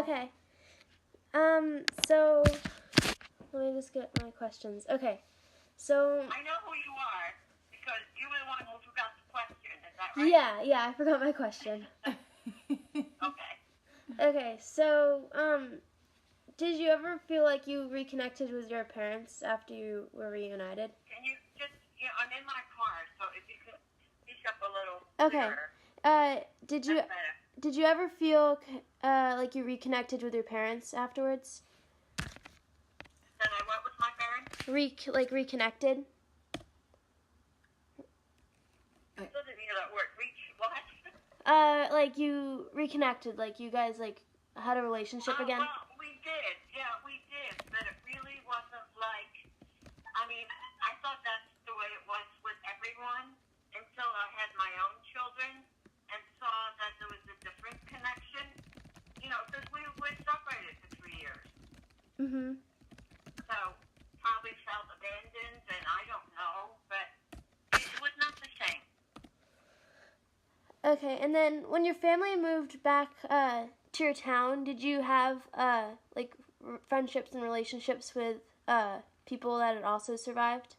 Okay. So let me just get my questions. Okay. So I know who you are because you were the one who forgot the question. Is that right? yeah, I forgot my question. Okay. Okay, so did you ever feel like you reconnected with your parents after you were reunited? Can you just, I'm in my car, so if you could speak up a little Okay. clearer, Did that's you better. did you ever feel like you reconnected with your parents afterwards? Then I went with my parents. Reconnected? I still didn't hear that word. Reach what? Like you reconnected, like you guys like had a relationship again? Well, we did. Yeah, we did. But it really wasn't like, I mean, I thought that's the way it was with everyone until I had my own children and saw that there was a different connection. Because we were separated for 3 years. Mm-hmm. So probably felt abandoned, and I don't know, but it was not the same. Okay, and then when your family moved back to your town, did you have friendships and relationships with people that had also survived?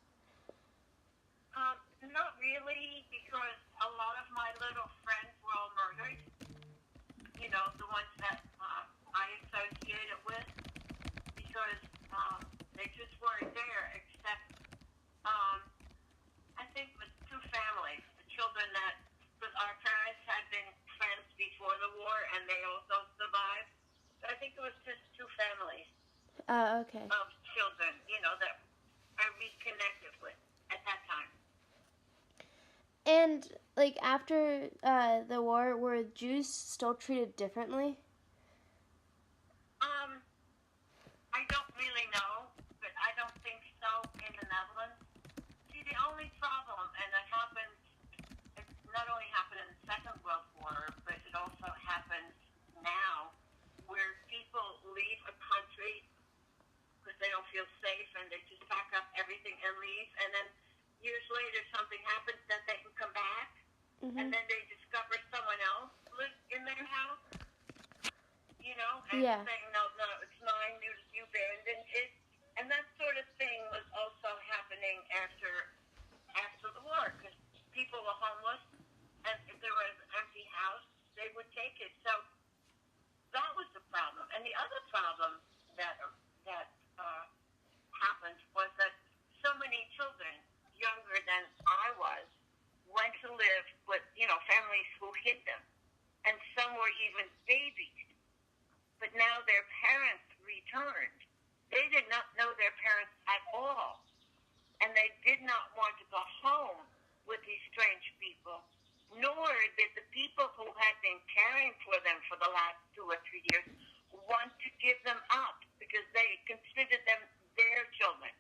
Not really, because a lot of my little friends were all murdered. The ones that I associated with, because they just weren't there, except I think with two families, the children that, because our parents had been friends before the war and they also survived. So I think it was just two families Okay. of children, that I reconnected with at that time. And like after the war, were Jews still treated differently? I don't really know, but I don't think so in the Netherlands. See, the only problem, and it not only happened in the Second World War, but it also happens now, where people leave a country because they don't feel safe and they just pack up everything and leave, and then years later something happens that they can come back, and then they discover someone else lives in their house, and saying, no, it's mine, you abandoned it. And that sort of thing was also happening after the war, because people were homeless, and if there was an empty house, they would take it. So that was the problem. And the other problem that happened was that so many children, younger than I was, went to live with, families who hid them. And some were even babies. But now their parents returned. They did not know their parents at all. And they did not want to go home with these strange people, nor did the people who had been caring for them for the last 2 or 3 years want to give them up because they considered them their children.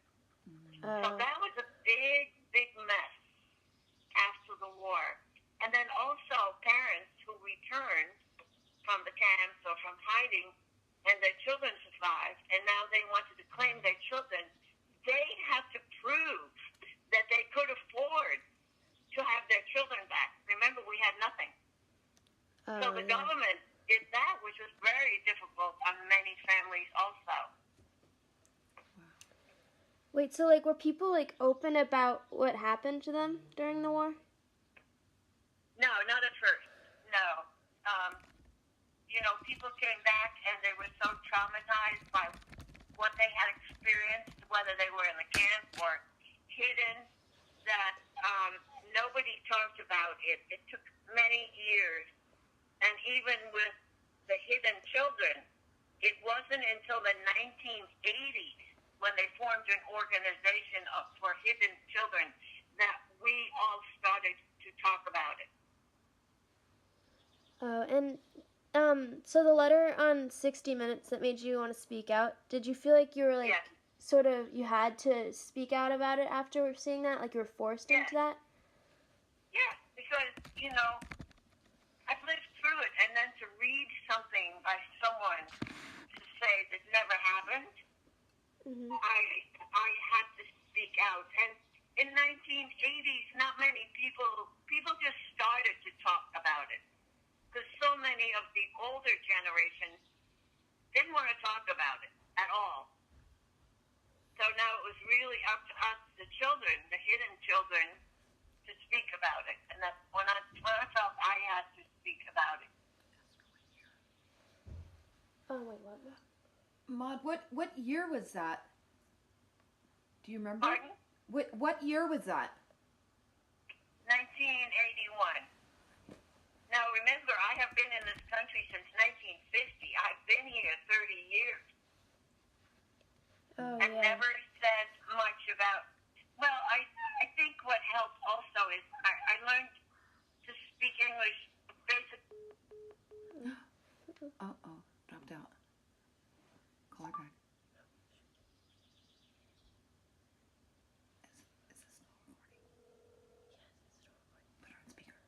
So that was a big, big mess after the war. And then also parents who returned from the camps or from hiding, and their children survived, and now they wanted to claim their children. They had to prove that they could afford to have their children back. Remember, we had nothing. So the government did that, which was very difficult on many families also. Wait, so were people open about what happened to them during the war? No, not at first. No. People came back and they were so traumatized by what they had experienced, whether they were in the camp or hidden, that nobody talked about it. It took many years. And even with the hidden children, it wasn't until the 1980s when they formed an organization for hidden children that we all started to talk about it. Oh, and so the letter on 60 Minutes that made you want to speak out, did you feel like you were Yes. sort of, you had to speak out about it after seeing that? Like you were forced into that? Yeah, because, I've lived through it, and then to read something by someone to say that never happened, I had to speak out. And in 1980s, not many people just started to talk about it. Because so many of the older generation talk about it at all. So now it was really up to us, the children, the hidden children, to speak about it. And that's when I felt I had to speak about it. Oh, wait, what? Maud, what year was that? Do you remember? Pardon? What year was that? 1981. Now remember, I have been in this country since 1950. I've been here 30 years. Oh, And yeah. never said much about. Well, I think what helped also is I learned to speak English basically. Dropped out. Call her back. Is this still recording? Put her on speaker.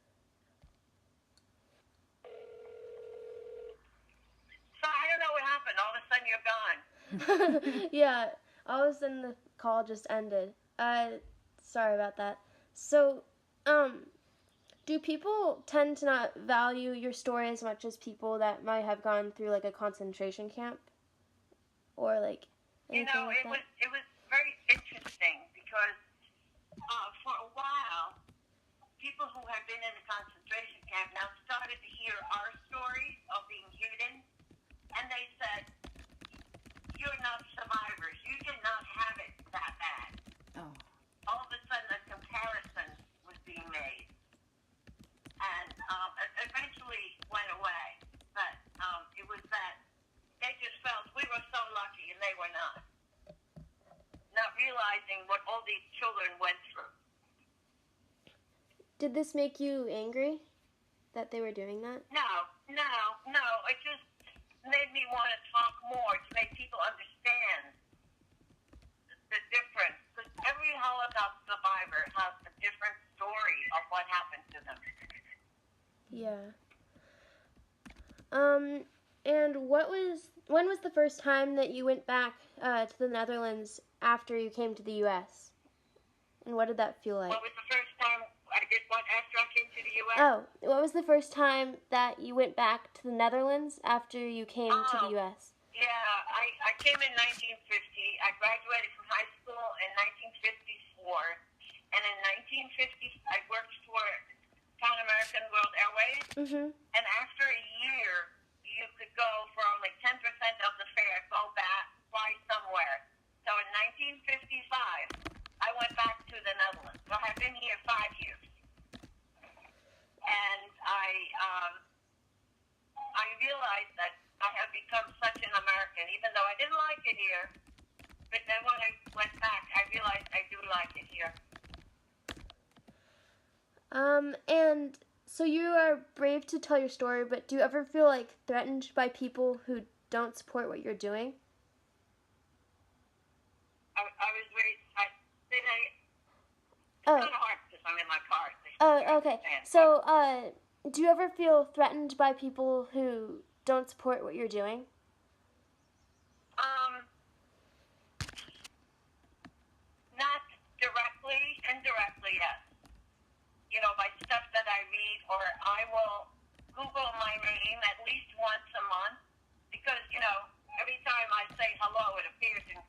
So I don't know what happened. All of a sudden you're gone. Yeah, all of a sudden the call just ended. Sorry about that. So, do people tend to not value your story as much as people that might have gone through like a concentration camp, or like You anything know, like that? it was very interesting because for a while, people who had been in the concentration camp now started to hear our stories of being hidden, and they said, "You're not survivors. You did not have it that bad." Oh. All of a sudden, a comparison was being made, and it eventually went away. But it was that they just felt we were so lucky, and they were not realizing what all these children went through. Did this make you angry that they were doing that? No. It just made me want to talk more to make people understand the difference. Because every Holocaust survivor has a different story of what happened to them. Yeah. And when was the first time that you went back to the Netherlands after you came to the U.S.? And what did that feel like? What was the first time I did what after I came to the U.S.? Oh, what was the first time that you went back to the Netherlands after you came to the U.S.? Yeah, I came in 1950. I graduated from high school in 1954. And in 1950, I worked for Pan American World Airways. Mm-hmm. And after a year, you could go for only 10% of the fare, go back, fly somewhere. So in 1955, I went back to the Netherlands. So I've been here 5 years. And I realized that I have become such an American, even though I didn't like it here. But then when I went back, I realized I do like it here. And so you are brave to tell your story, but do you ever feel like threatened by people who don't support what you're doing? I was raised. It's Oh. kind of hard because I'm in my car. Oh, okay. So, do you ever feel threatened by people who don't support what you're doing? Not directly, indirectly, yes. You know, by stuff that I read, or I will Google my name at least once a month, because, you know, every time I say hello, it appears in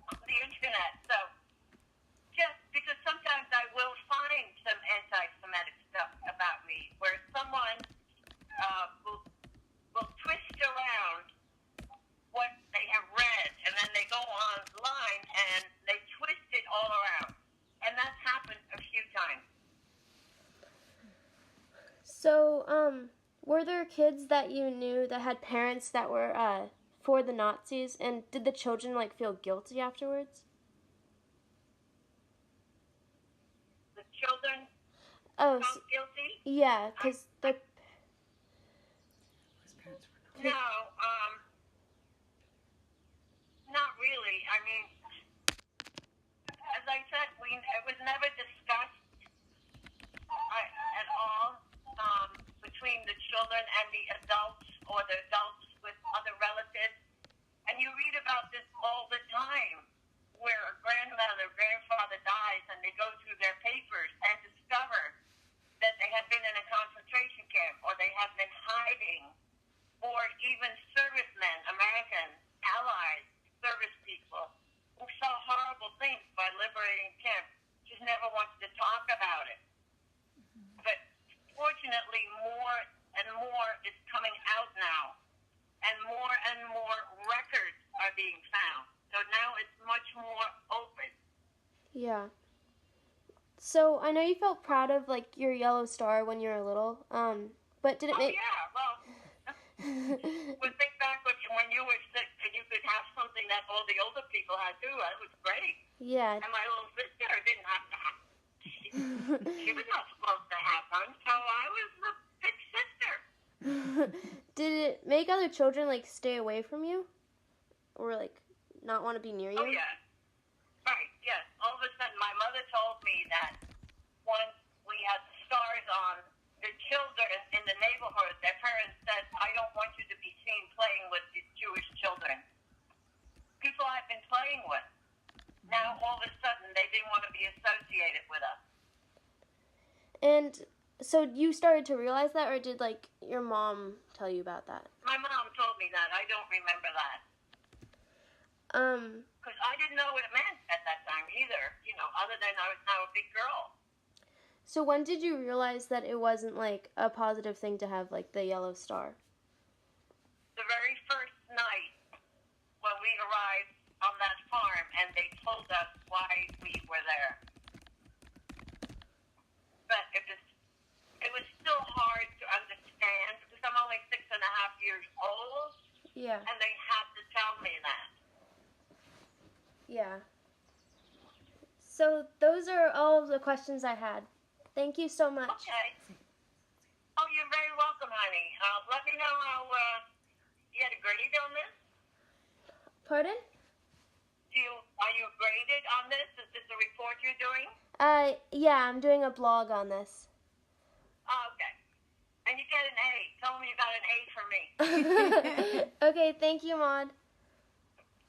the internet. So, just because sometimes I will find some anti-Semitic stuff about me, where someone will twist around what they have read, and then they go online and they twist it all around. And that's happened a few times. So, were there kids that you knew that had parents that were for the Nazis, and did the children like feel guilty afterwards? The children Oh, felt guilty? yeah, because the No, not really. I mean, as I said, it was never discussed at all between the children and the adults, or the adults with other relatives. And you read about this all the time, where a grandfather dies, and they go through their papers and discover that they had been in a concentration camp, or they had been hiding, or even servicemen, American being found. So now it's much more open. Yeah. So I know you felt proud of like your yellow star when you were little. But did it make? Yeah, well, well, think back when you were sick and you could have something that all the older people had too. That was great. Yeah. And my little sister didn't have to have. She was not supposed to have one, so I was the big sister. Did it make other children like stay away from you, or like not want to be near you? Oh yeah, right. Yes. All of a sudden, my mother told me that once we had stars on, the children in the neighborhood, their parents said, "I don't want you to be seen playing with these Jewish children." People I've been playing with. Now all of a sudden, they didn't want to be associated with us. And so you started to realize that, or did like your mom tell you about that? My mom told me that. I don't remember that. Because I didn't know what it meant at that time either, other than I was now a big girl. So when did you realize that it wasn't like a positive thing to have like the yellow star? The very first night when we arrived on that farm and they told us why we were there. But it was still hard to understand because I'm only 6.5 years old. Yeah. And they had to tell me that. Yeah. So those are all of the questions I had. Thank you so much. Okay. Oh, you're very welcome, honey. Let me know how you had a grade on this. Pardon? Are you graded on this? Is this a report you're doing? Yeah, I'm doing a blog on this. Oh, okay. And you get an A. Tell me about an A for me. Okay, thank you, Maud.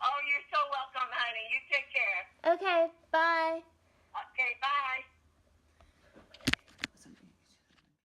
Oh, you're so welcome, honey. You take care. Okay, bye.